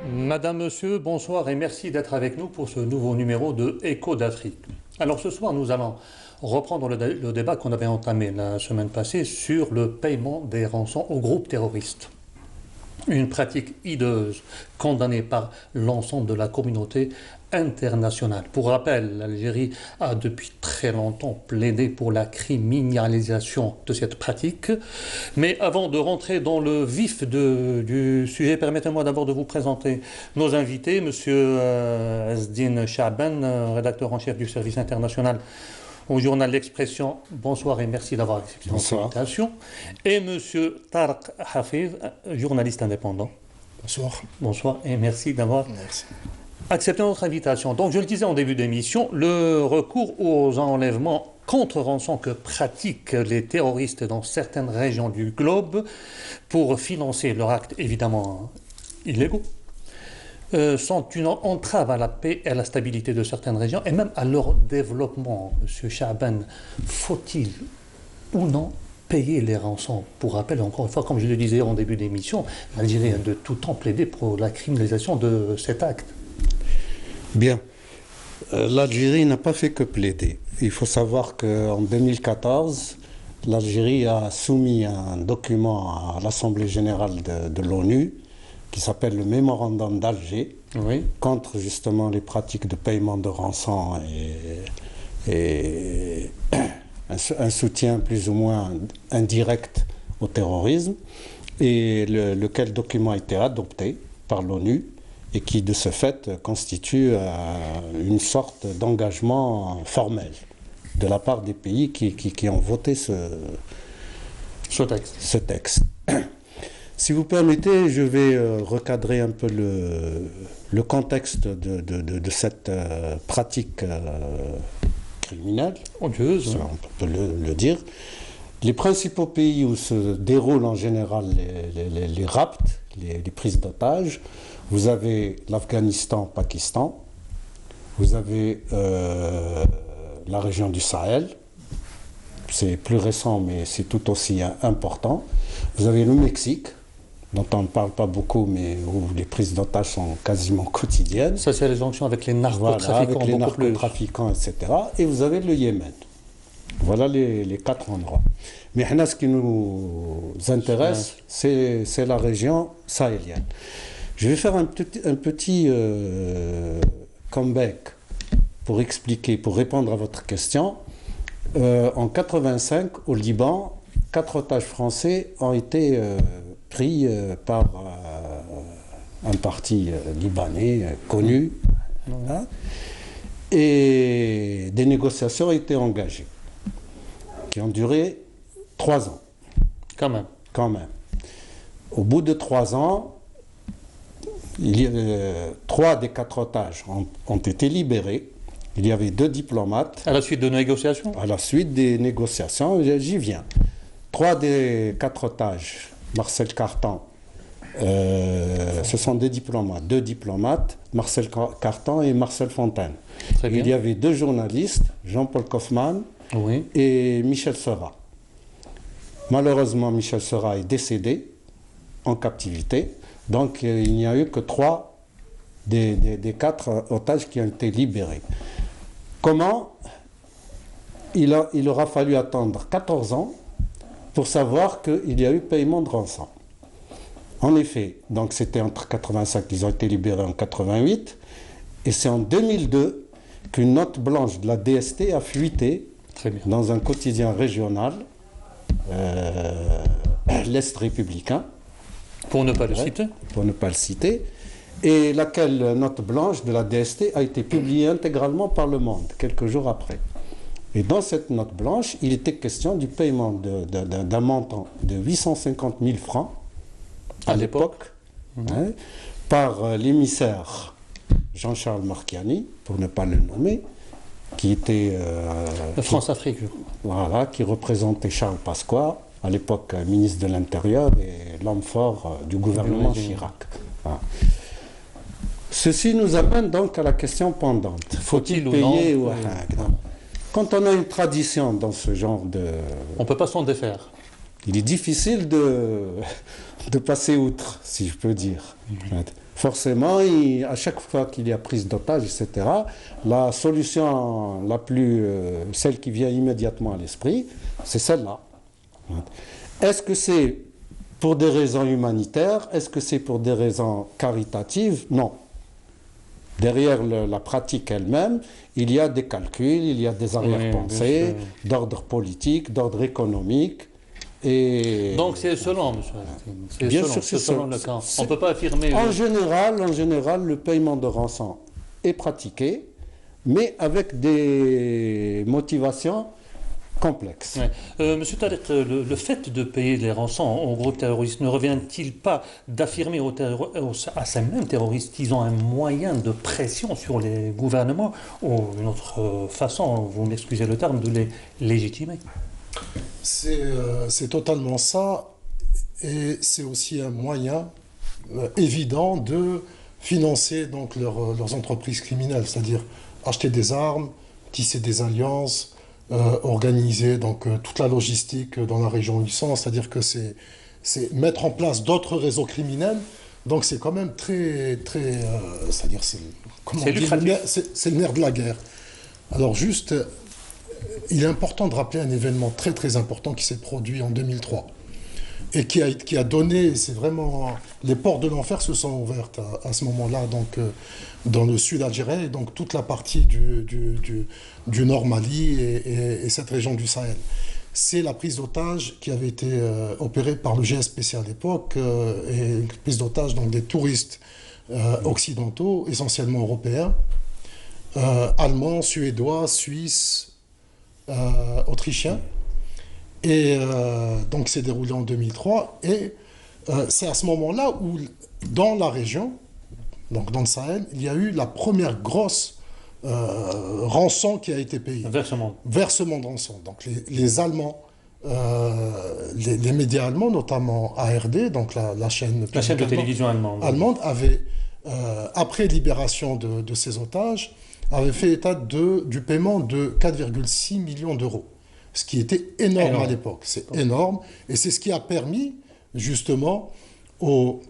Madame, Monsieur, bonsoir et merci d'être avec nous pour ce nouveau numéro de Écho d'Afrique. Alors ce soir, nous allons reprendre le débat qu'on avait entamé la semaine passée sur le paiement des rançons aux groupes terroristes. Une pratique hideuse condamnée par l'ensemble de la communauté internationale. Pour rappel, l'Algérie a depuis très longtemps plaidé pour la criminalisation de cette pratique. Mais avant de rentrer dans le vif du sujet, permettez-moi d'abord de vous présenter nos invités. Monsieur Azdine Chaaban, rédacteur en chef du service international au journal L'Expression. Bonsoir et merci d'avoir accepté notre invitation. Et Monsieur Tarek Hafiz, journaliste indépendant. Bonsoir. Bonsoir et merci d'avoir accepté notre invitation. Donc je le disais en début d'émission, le recours aux enlèvements contre rançon que pratiquent les terroristes dans certaines régions du globe pour financer leurs actes évidemment illégaux sont une entrave à la paix et à la stabilité de certaines régions et même à leur développement. Monsieur Chaaban, faut-il ou non payer les rançons? Pour rappel, encore une fois, comme je le disais en début d'émission, l'Algérie a de tout temps plaidé pour la criminalisation de cet acte. Bien. L'Algérie n'a pas fait que plaider. Il faut savoir qu'en 2014, l'Algérie a soumis un document à l'Assemblée générale de l'ONU qui s'appelle le Mémorandum d'Alger, contre justement les pratiques de paiement de rançon et un soutien plus ou moins indirect au terrorisme, et lequel document a été adopté par l'ONU et qui de ce fait constitue une sorte d'engagement formel de la part des pays qui ont voté ce texte. Si vous permettez, je vais recadrer un peu le contexte de cette pratique criminelle, odieuse, on peut le dire. Les principaux pays où se déroulent en général les rapts, les prises d'otages, vous avez l'Afghanistan, Pakistan, vous avez la région du Sahel, c'est plus récent mais c'est tout aussi important, vous avez le Mexique, dont on ne parle pas beaucoup, mais où les prises d'otages sont quasiment quotidiennes. Ça, c'est les sanctions avec les narcotrafiquants. Voilà, avec les narcotrafiquants, etc. Et vous avez le Yémen. Voilà les quatre endroits. Mais ce qui nous intéresse, c'est la région sahélienne. Je vais faire un petit comeback pour expliquer, pour répondre à votre question. En 85, au Liban, 4 otages français ont été pris par un parti libanais connu, et des négociations ont été engagées, qui ont duré 3 ans. Quand même. Au bout de 3 ans, 3 des 4 otages ont été libérés. Il y avait 2 diplomates. À la suite de négociations? À la suite des négociations, j'y viens. 3 des 4 otages, Marcel Cartan, ce sont des diplomates, 2 diplomates, Marcel Cartan et Marcel Fontaine. Il y avait 2 journalistes, Jean-Paul Kaufmann et Michel Serra. Malheureusement, Michel Serra est décédé en captivité, donc il n'y a eu que 3 des 4 otages qui ont été libérés. Comment? Il aura fallu attendre 14 ans pour savoir qu'il y a eu paiement de rançon. En effet, donc c'était entre 85, ils ont été libérés en 88, et c'est en 2002 qu'une note blanche de la DST a fuité dans un quotidien régional, l'Est républicain. Pour ne pas le citer. Pour ne pas le citer. Et laquelle note blanche de la DST a été publiée intégralement par Le Monde, quelques jours après. Et dans cette note blanche, il était question du paiement d'un montant de 850 000 francs à l'époque, par l'émissaire Jean-Charles Marchiani, pour ne pas le nommer, qui était... de France-Afrique, je crois. Voilà, qui représentait Charles Pasqua, à l'époque ministre de l'Intérieur et l'homme fort du gouvernement Chirac. Voilà. Ceci nous amène donc à la question pendante. Faut-il payer ou non? Quand on a une tradition dans ce genre de... On ne peut pas s'en défaire. Il est difficile de passer outre, si je peux dire. forcément, à chaque fois qu'il y a prise d'otage, etc., la solution celle qui vient immédiatement à l'esprit, c'est celle-là. Est-ce que c'est pour des raisons humanitaires? Est-ce que c'est pour des raisons caritatives? Non. Derrière la pratique elle-même, il y a des calculs, il y a des arrière-pensées d'ordre politique, d'ordre économique. Et donc c'est selon, monsieur. Bien sûr, c'est selon le camp. On ne peut pas affirmer. En général, le paiement de rançon est pratiqué, mais avec des motivations complexe. Monsieur Tariq, le fait de payer les rançons aux groupes terroristes ne revient-il pas d'affirmer à ces mêmes terroristes qu'ils ont un moyen de pression sur les gouvernements ou une autre façon, vous m'excusez le terme, de les légitimer? C'est totalement ça, et c'est aussi un moyen évident de financer donc leurs entreprises criminelles, c'est-à-dire acheter des armes, tisser des alliances, organiser donc toute la logistique dans la région où ils sont, c'est-à-dire que c'est mettre en place d'autres réseaux criminels. Donc c'est quand même très c'est-à-dire c'est le nerf de la guerre. Alors juste, il est important de rappeler un événement très important qui s'est produit en 2003 et qui a donné, c'est vraiment, les portes de l'enfer se sont ouvertes à ce moment-là, donc dans le sud algérien, et donc toute la partie du nord Mali et cette région du Sahel. C'est la prise d'otages qui avait été opérée par le GSPC à l'époque, et une prise d'otages donc des touristes occidentaux, essentiellement européens, allemands, suédois, suisses, autrichiens. Et donc c'est déroulé en 2003, et c'est à ce moment-là où dans la région, donc dans le Sahel, il y a eu la première grosse rançon qui a été payée. Versement de rançon. Donc les Allemands, les médias allemands, notamment ARD, donc la chaîne de télévision allemande avait, après libération de ces otages, avait fait état du paiement de 4,6 millions d'euros. Ce qui était énorme à l'époque. C'est énorme. Et c'est ce qui a permis, justement, au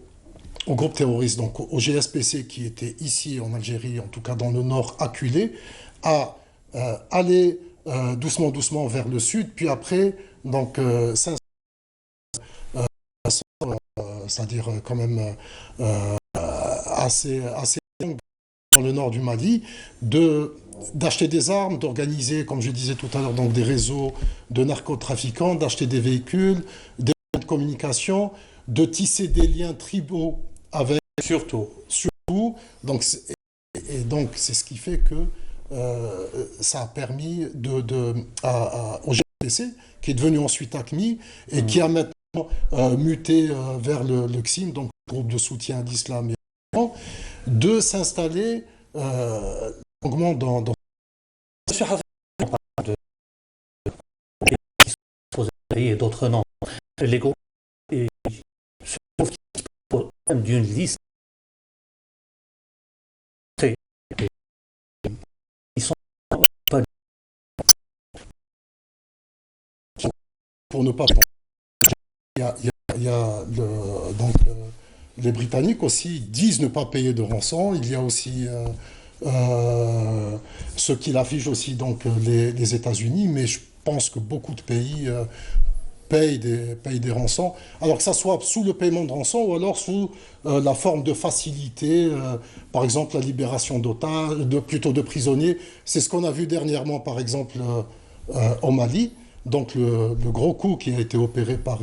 groupe terroriste, donc au GSPC, qui était ici en Algérie, en tout cas dans le nord, acculé, à aller doucement vers le sud, puis après, donc, c'est-à-dire quand même assez dans le nord du Mali, d'acheter des armes, d'organiser, comme je disais tout à l'heure, donc des réseaux de narcotrafiquants, d'acheter des véhicules, des moyens de communication, de tisser des liens tribaux avec... Surtout. Donc, donc c'est ce qui fait que ça a permis au GPC, qui est devenu ensuite ACMI, et qui a maintenant muté vers le XIM, donc le groupe de soutien d'islam, de s'installer longuement dans et d'autres noms. Les groupes se trouvent d'une liste. Ils sont pas. Pour ne pas. Il y a donc les Britanniques aussi disent ne pas payer de rançon. Il y a aussi ce qu'il affiche aussi donc les États-Unis, mais je pense que beaucoup de pays payent des rançons, alors que ça soit sous le paiement de rançon ou alors sous la forme de facilité, par exemple la libération d'otages, plutôt de prisonniers. C'est ce qu'on a vu dernièrement, par exemple, au Mali. Donc le gros coup qui a été opéré par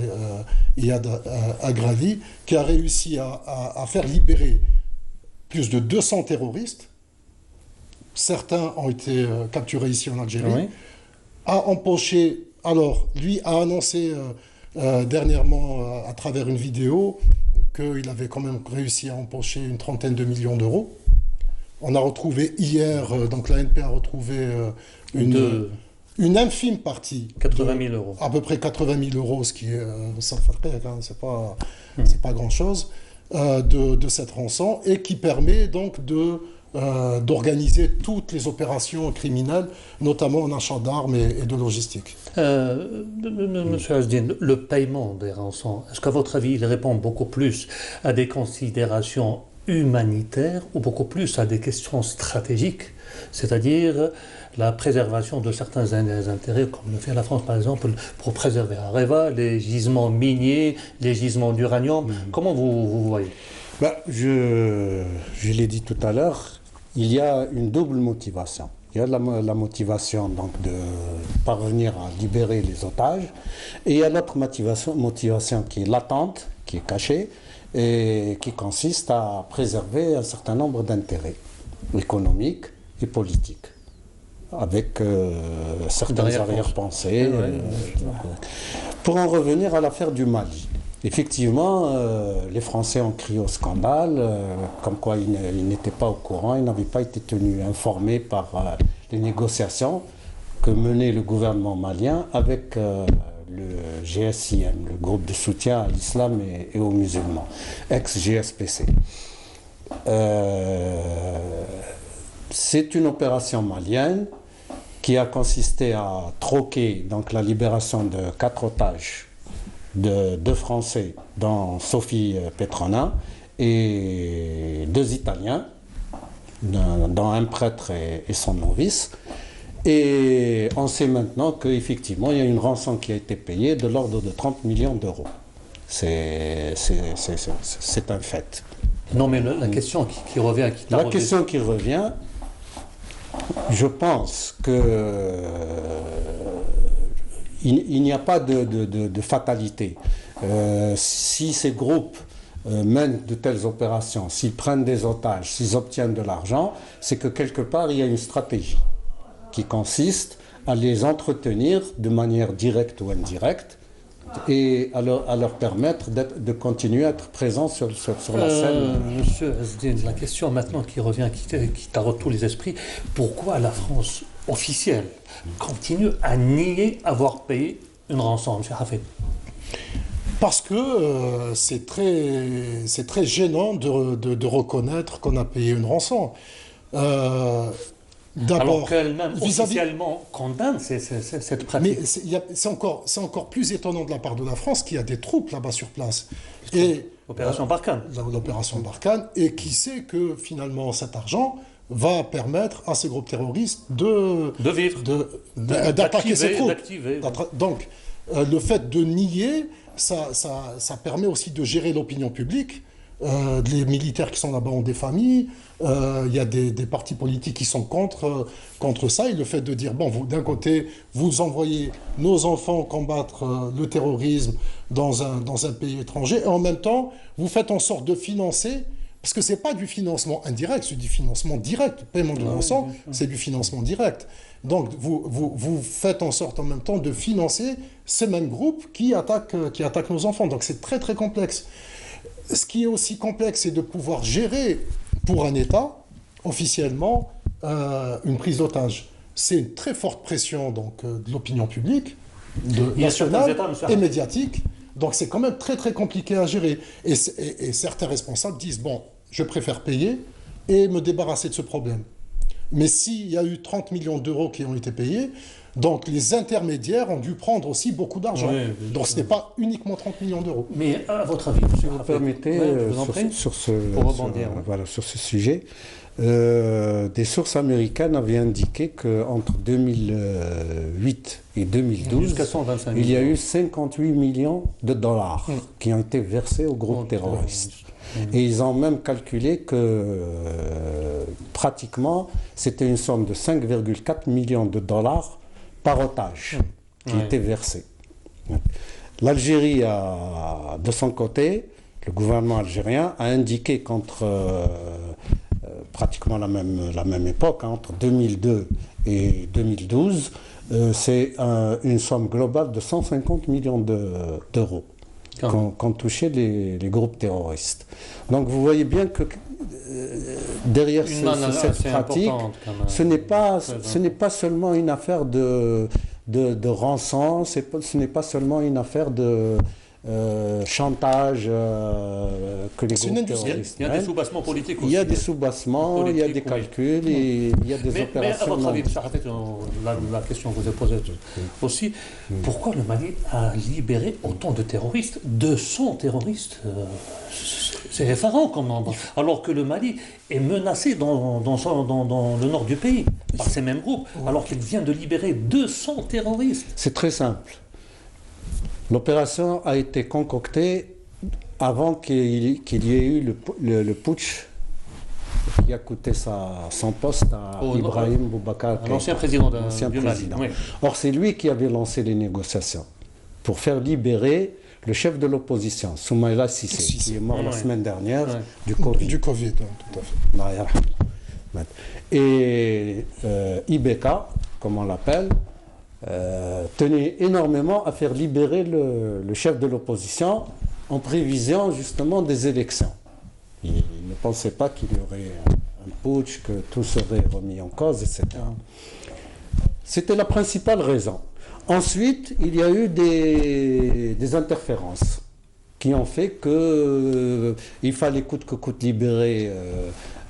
Iyad Agrali, qui a réussi à faire libérer plus de 200 terroristes. Certains ont été capturés ici en Algérie, a empoché, alors lui a annoncé dernièrement à travers une vidéo qu'il avait quand même réussi à empocher une trentaine de millions d'euros. On a retrouvé hier, donc la NP a retrouvé une infime partie. 80 000 euros. À peu près 80 000 euros, ce qui est, c'est pas grand-chose, de cette rançon, et qui permet donc d'organiser toutes les opérations criminelles, notamment en achat d'armes et de logistique. Monsieur Azdine, le paiement des rançons, est-ce qu'à votre avis, il répond beaucoup plus à des considérations humanitaires ou beaucoup plus à des questions stratégiques, c'est-à-dire la préservation de certains intérêts, comme le fait la France par exemple, pour préserver Areva, les gisements miniers, les gisements d'uranium. Comment vous voyez? Ben, je l'ai dit tout à l'heure, il y a une double motivation. Il y a la motivation donc, de parvenir à libérer les otages, et il y a l'autre motivation qui est latente, qui est cachée, et qui consiste à préserver un certain nombre d'intérêts économiques et politiques, avec certaines arrière-pensées. Pour en revenir à l'affaire du Mali, effectivement, les Français ont crié au scandale, comme quoi ils n'étaient pas au courant, ils n'avaient pas été tenus informés par les négociations que menait le gouvernement malien avec le GSIM, le groupe de soutien à l'islam et aux musulmans, ex-GSPC. C'est une opération malienne qui a consisté à troquer donc, la libération de 4 otages de 2 Français, dont Sophie Petrona, et 2 Italiens, dont un prêtre et son novice. Et on sait maintenant qu'effectivement, il y a une rançon qui a été payée de l'ordre de 30 millions d'euros. C'est un fait. Non, mais la question qui revient... La question qui revient, je pense que il n'y a pas de fatalité. Si ces groupes mènent de telles opérations, s'ils prennent des otages, s'ils obtiennent de l'argent, c'est que quelque part il y a une stratégie qui consiste à les entretenir de manière directe ou indirecte et à leur permettre de continuer à être présents sur la scène. Monsieur Azdine, la question maintenant qui revient, qui taraude tous les esprits, pourquoi la France officielle continue à nier avoir payé une rançon, M. Hafid? Parce que c'est très gênant de reconnaître qu'on a payé une rançon. Alors qu'elle-même officiellement condamne cette pratique. Mais c'est encore plus étonnant de la part de la France qu'il y a des troupes là-bas sur place. L'opération Barkhane. L'opération Barkhane, et qui sait que finalement cet argent va permettre à ces groupes terroristes de vivre, d'attaquer ces troupes. D'activer. Donc le fait de nier, ça permet aussi de gérer l'opinion publique. Les militaires qui sont là-bas ont des familles, il y a des partis politiques qui sont contre ça, et le fait de dire, bon, d'un côté, vous envoyez nos enfants combattre le terrorisme dans un pays étranger, et en même temps, vous faites en sorte de financer, parce que ce n'est pas du financement indirect, c'est du financement direct, le paiement de rançon, c'est du financement direct. Donc, vous faites en sorte en même temps de financer ces mêmes groupes qui attaquent nos enfants. Donc, c'est très, très complexe. Ce qui est aussi complexe, c'est de pouvoir gérer pour un État, officiellement, une prise d'otage. C'est une très forte pression donc, de l'opinion publique, nationale et médiatique. Donc c'est quand même très très compliqué à gérer. Et certains responsables disent, bon, je préfère payer et me débarrasser de ce problème. Mais s'il y a eu 30 millions d'euros qui ont été payés, donc les intermédiaires ont dû prendre aussi beaucoup d'argent. Donc ce n'est pas uniquement 30 millions d'euros. Mais à votre avis, si vous permettez, sur ce sujet, des sources américaines avaient indiqué qu'entre 2008 et 2012, il y a eu 58 millions de dollars qui ont été versés aux groupes terroristes. Et ils ont même calculé que pratiquement c'était une somme de 5,4 millions de dollars par otage qui était versé. L'Algérie, de son côté, le gouvernement algérien a indiqué qu'entre pratiquement la même époque, entre 2002 et 2012, c'est une somme globale de 150 millions d'euros qu'ont touché les groupes terroristes. Donc vous voyez bien que derrière cette pratique, ce n'est pas seulement une affaire de rançon, ce n'est pas seulement une affaire chantage que les C'est une groupes industrie. terroristes Il y a des mènent. sous-bassements politiques aussi. Il y a des soubassements, il y a des Politiques, oui. calculs, et il y a des Mais à opérations. votre non. avis, M. Hafez, la question que vous avez posée aussi, pourquoi le Mali a libéré autant de terroristes, 200 terroristes c'est effarant comme nombre. Alors que le Mali est menacé dans le nord du pays par ces mêmes groupes, alors qu'il vient de libérer 200 terroristes. C'est très simple. L'opération a été concoctée avant qu'il y ait eu le putsch qui a coûté son poste à Ibrahim Boubacar Keïta, L'ancien président l'ancien du Mali. président. Oui. Or, c'est lui qui avait lancé les négociations pour faire libérer le chef de l'opposition, Soumaïla Cissé, qui est mort la semaine dernière du Covid. Du Covid, tout à fait. Allah yarhamna. Et Ibeka, comme on l'appelle, tenait énormément à faire libérer le chef de l'opposition en prévision justement des élections. Il ne pensait pas qu'il y aurait un putsch, que tout serait remis en cause, etc. C'était la principale raison. Ensuite, il y a eu des interférences qui ont fait qu'il fallait coûte que coûte libérer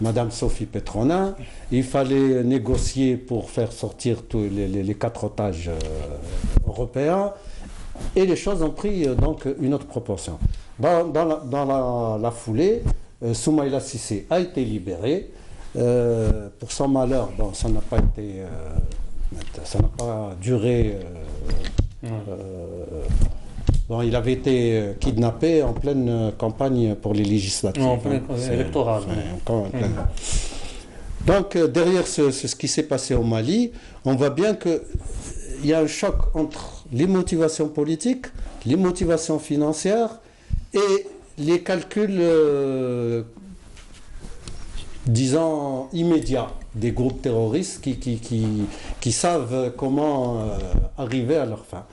Madame Sophie Petronin, il fallait négocier pour faire sortir tous les 4 otages européens, et les choses ont pris donc une autre proportion. Dans la foulée, Soumaïla Cissé a été libéré. Pour son malheur, bon, ça n'a pas été... ça n'a pas duré. Bon, il avait été kidnappé en pleine campagne pour les législatives. En pleine électorale. Donc, derrière ce qui s'est passé au Mali, on voit bien qu'il y a un choc entre les motivations politiques, les motivations financières et les calculs, disons, immédiats des groupes terroristes qui savent comment arriver à leur fin.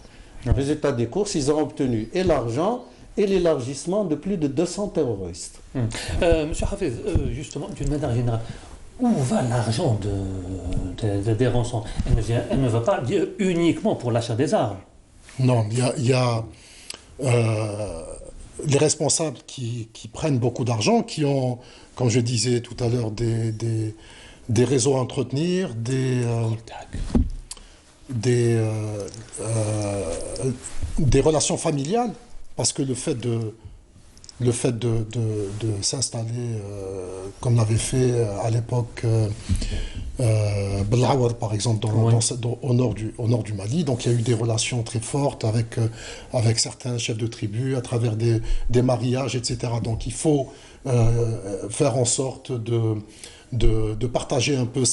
Résultat des courses, ils ont obtenu et l'argent et l'élargissement de plus de 200 terroristes. Monsieur Hafez, justement, d'une manière générale, où va l'argent des rançons? Elle ne va pas dire uniquement pour l'achat des armes. Non, il y a les responsables qui prennent beaucoup d'argent, qui ont, comme je disais tout à l'heure, des réseaux à entretenir, des relations familiales, parce que le fait de s'installer, comme l'avait fait à l'époque Belawar, par exemple, au nord du Mali. Donc il y a eu des relations très fortes avec certains chefs de tribu, à travers des mariages, etc. Donc il faut faire en sorte de partager un peu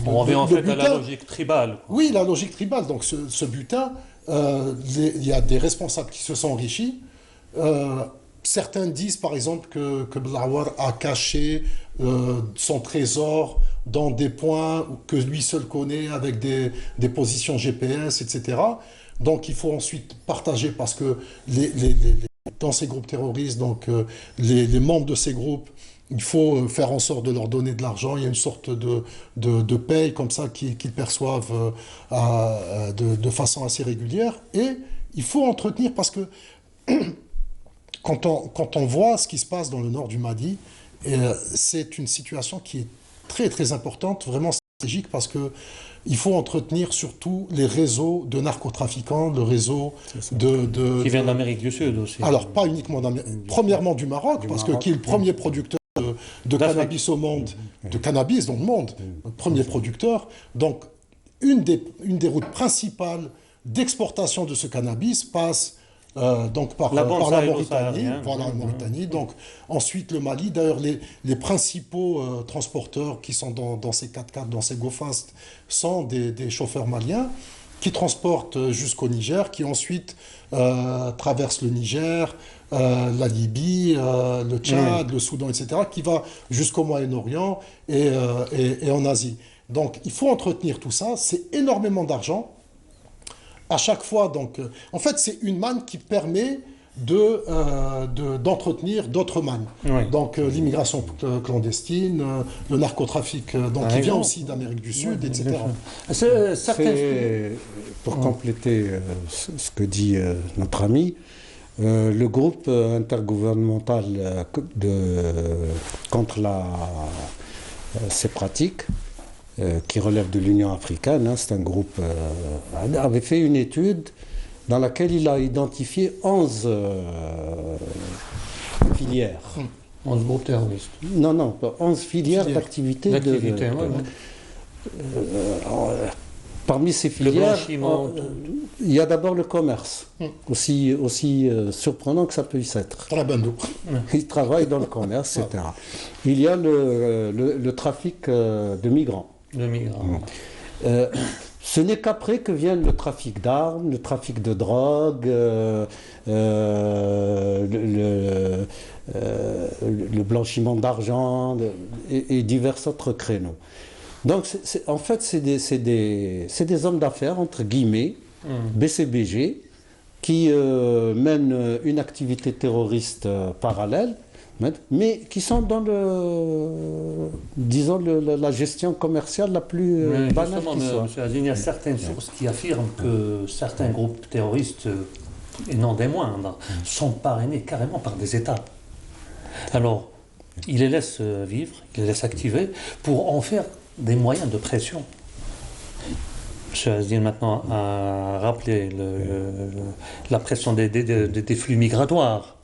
On revient en fait à la logique tribale. Oui, la logique tribale. Donc ce butin, il y a des responsables qui se sont enrichis. Certains disent par exemple que Belawar a caché son trésor dans des points que lui seul connaît, avec des positions GPS, etc. Donc il faut ensuite partager, parce que dans ces groupes terroristes, donc les membres de ces groupes, il faut faire en sorte de leur donner de l'argent. Il y a une sorte de paye comme ça qu'ils perçoivent de façon assez régulière. Et il faut entretenir, parce que quand on voit ce qui se passe dans le nord du Mali, c'est une situation qui est très très importante, vraiment stratégique, parce que il faut entretenir surtout les réseaux de narcotrafiquants, le réseau qui vient d'Amérique du Sud aussi. Alors, pas uniquement d'Amérique. Premièrement du Maroc, parce que qui est le premier producteur de cannabis au monde, de cannabis dans le monde, le premier producteur. Donc, une des routes principales d'exportation de ce cannabis passe donc par la Mauritanie, donc ensuite le Mali. D'ailleurs, les principaux transporteurs qui sont dans ces 4x4, dans ces go-fast, sont des chauffeurs maliens qui transportent jusqu'au Niger, qui ensuite traversent le Niger, la Libye, le Tchad, le Soudan, etc., qui va jusqu'au Moyen-Orient et en Asie. Donc il faut entretenir tout ça, c'est énormément d'argent. À chaque fois, donc, en fait, c'est une manne qui permet d'entretenir d'autres mannes. Oui. Donc l'immigration clandestine, le narcotrafic, donc qui vient aussi d'Amérique du Sud, etc. Pour compléter ce que dit notre ami, le groupe intergouvernemental contre ces pratiques, qui relève de l'Union africaine, hein, c'est un groupe, avait fait une étude dans laquelle il a identifié 11 filières. 11 groupes terroristes. Non, 11 filières d'activité. Parmi ces filières, il y a d'abord le commerce, aussi surprenant que ça puisse être. Ils travaillent dans le commerce, etc. Il y a le trafic de migrants. Ce n'est qu'après que vient le trafic d'armes, le trafic de drogue, le blanchiment d'argent et divers autres créneaux. Donc, en fait, c'est des hommes d'affaires, entre guillemets, BCBG, qui mènent une activité terroriste parallèle, mais qui sont dans la gestion commerciale la plus banale qui soit. Monsieur Azine, il y a certaines sources qui affirment que certains groupes terroristes, et non des moindres, sont parrainés carrément par des États. Alors, ils les laissent vivre, ils les laissent activer pour en faire des moyens de pression. M. Azine maintenant a rappelé la pression des flux migratoires.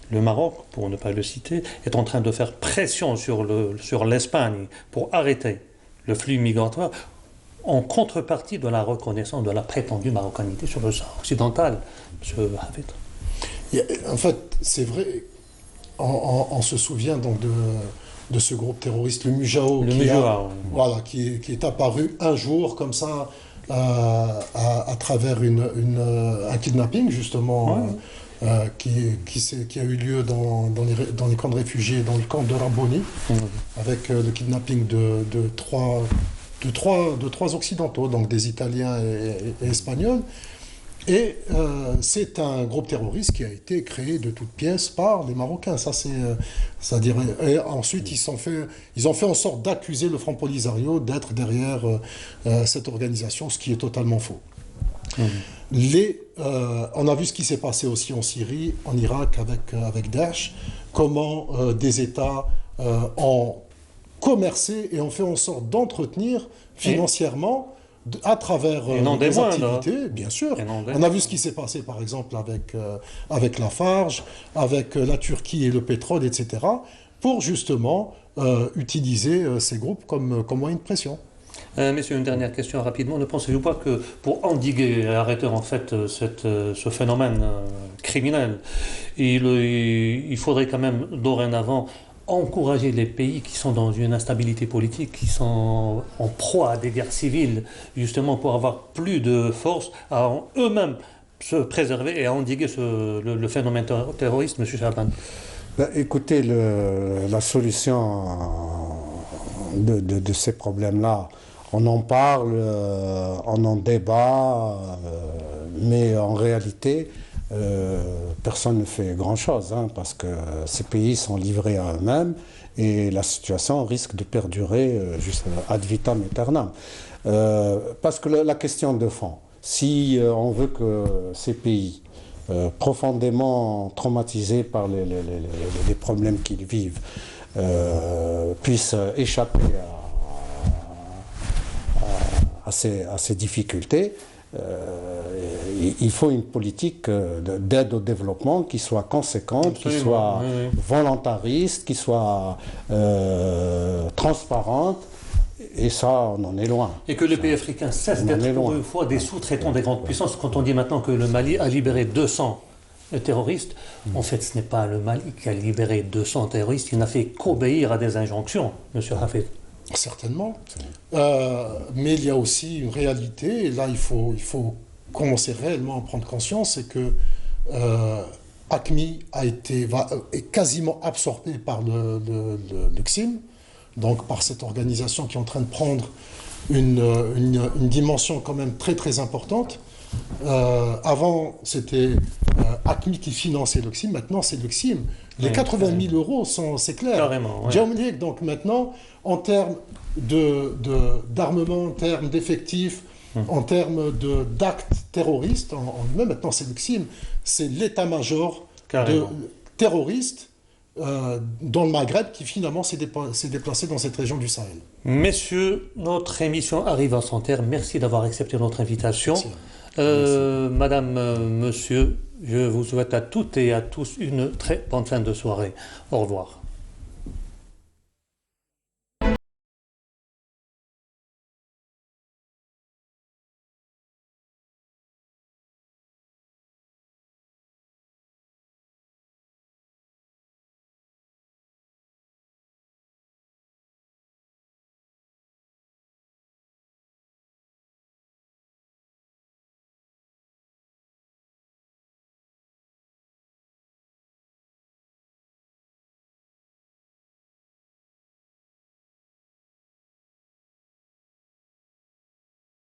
Le Maroc, pour ne pas le citer, est en train de faire pression sur l'Espagne pour arrêter le flux migratoire en contrepartie de la reconnaissance de la prétendue marocanité sur le Sahara occidental, M. Hafid. En fait, c'est vrai, on se souvient donc de ce groupe terroriste, le Mujao, qui est apparu un jour comme ça à travers un kidnapping justement qui a eu lieu dans les camps de réfugiés, dans le camp de Raboni, avec le kidnapping de trois occidentaux, donc des Italiens et Espagnols. Et c'est un groupe terroriste qui a été créé de toutes pièces par les Marocains. C'est-à-dire, et ensuite ils ont fait en sorte d'accuser le Front Polisario d'être derrière cette organisation, ce qui est totalement faux. On a vu ce qui s'est passé aussi en Syrie, en Irak avec Daesh, comment des États ont commercé et ont fait en sorte d'entretenir financièrement à travers des activités, bien sûr. On a vu ce qui s'est passé, par exemple, avec Lafarge, avec la Turquie et le pétrole, etc., pour justement utiliser ces groupes comme moyen de pression. Messieurs, une dernière question rapidement. Ne pensez-vous pas que pour endiguer et arrêter en fait ce phénomène criminel, il faudrait quand même dorénavant encourager les pays qui sont dans une instabilité politique, qui sont en proie à des guerres civiles, justement pour avoir plus de force à eux-mêmes se préserver et à endiguer le phénomène terroriste, M. Chaban? Écoutez, la solution de ces problèmes-là, on en parle, on en débat, mais en réalité, personne ne fait grand-chose, hein, parce que ces pays sont livrés à eux-mêmes et la situation risque de perdurer ad vitam aeternam. Parce que la question de fond, si on veut que ces pays profondément traumatisés par les problèmes qu'ils vivent puissent échapper à ces difficultés, il faut une politique d'aide au développement qui soit conséquente, qui soit volontariste, qui soit transparente. Et ça, on en est loin. Et que les pays africains cessent d'être pour une fois des sous-traitants des grandes puissances. Quand on dit maintenant que le Mali a libéré 200 terroristes, en fait, ce n'est pas le Mali qui a libéré 200 terroristes, il n'a fait qu'obéir à des injonctions, M. Hafid. Certainement. Mais il y a aussi une réalité, et là, il faut commencer réellement à prendre conscience, c'est que AQMI est quasiment absorbé par le XIM, donc par cette organisation qui est en train de prendre une dimension quand même très très importante. Avant, c'était ACMI qui finançait le CSIM. Maintenant, c'est le CSIM. Les 80 000 euros, c'est clair. Carrément, ouais. Djaoumlik, donc maintenant, en termes d'armement, en termes d'effectifs, en termes d'actes terroristes, en lui-même, maintenant, c'est le CSIM. C'est l'état-major de terroristes dans le Maghreb qui finalement s'est déplacé dans cette région du Sahel. Messieurs, notre émission arrive à son terme. Merci d'avoir accepté notre invitation. Merci. Madame, monsieur, je vous souhaite à toutes et à tous une très bonne fin de soirée. Au revoir.